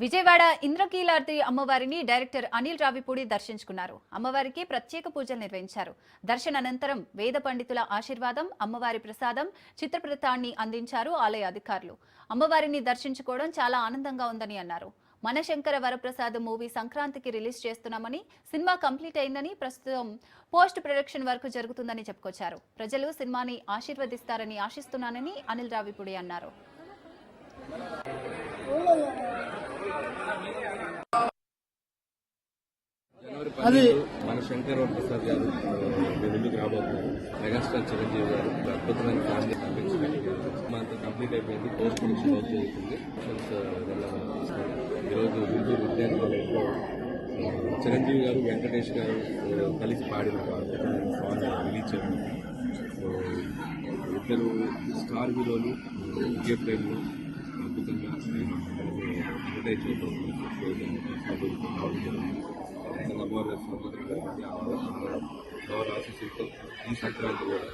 విజయవాడ ఇంద్రకీలాద్రి అమ్మవారిని డైరెక్టర్ అనిల్ రావిపూడి దర్శించుకున్నారు. అమ్మవారికి ప్రత్యేక పూజలు నిర్వహించారు. దర్శనానంతరం వేద పండితుల ఆశీర్వాదం, అమ్మవారి ప్రసాదం, చిత్రప్రతాన్ని అందించారు ఆలయ అధికారులు. అమ్మవారిని దర్శించుకోవడం చాలా ఆనందంగా ఉందని అన్నారు. మనశంకర వరప్రసాద్ మూవీ సంక్రాంతికి రిలీజ్ చేస్తున్నామని, సినిమా కంప్లీట్ అయిందని, ప్రస్తుతం పోస్ట్ ప్రొడక్షన్ వర్క్ జరుగుతుందని చెప్పుకొచ్చారు. ప్రజలు సినిమాని ఆశీర్వదిస్తారని ఆశిస్తున్నానని అనిల్ రావిపూడి అన్నారు. జనవరి 12 మన శంకర్ వరప్రసాద్ గారు ముందుకు రాబోతున్నారు. మెగాస్టార్ చిరంజీవి గారు అద్భుతమైన ఫ్యామిలీ కనిపించడానికి అంతా కంప్లీట్ అయిపోయింది. పోస్ట్ ప్రొడక్షన్ వర్క్ జరుగుతుంది. ఈరోజు గుంటూరు విద్యార్థి కాలేజ్లో చిరంజీవి గారు, వెంకటేష్ గారు కలిసి పాడిన సాంగ్ రిలీజ్ చేయడం. ఇద్దరు స్టార్ హీరోలు, విజయ ప్రేమలు అద్భుతంగా అడ్వర్టైజ్ చేయడం అమ్మవారి ఆశీస్సులతో ఈ సంక్రాంతి కూడా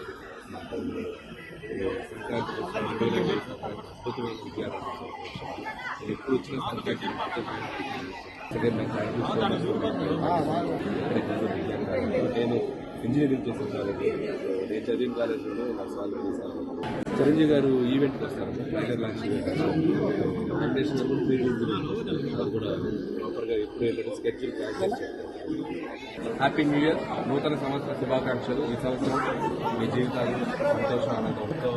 సంక్రాంతి అద్భుతమైన విద్యార్థి ఎప్పుడు వచ్చిన సంక్రాంతి నేను ఇంజనీరింగ్ చేసిన కాలేజీ, నేను చదివిన కాలేజీలో నా సాల్వ్ చేశాను. చిరంజీవి గారు ఈవెంట్కి వస్తారు, టైగర్ లాంచ్ ఈవెంట్. వెంకటేశ్వర గారు అది కూడా ప్రాపర్గా ఎప్పుడు ఏంటంటే స్కెడ్యూల్ ప్లాన్ చేస్తారు. హ్యాపీ న్యూ ఇయర్, నూతన సంవత్సర శుభాకాంక్షలు. ఈ సంవత్సరం మీ జీవితాలు సంతోషం, ఆనందంతో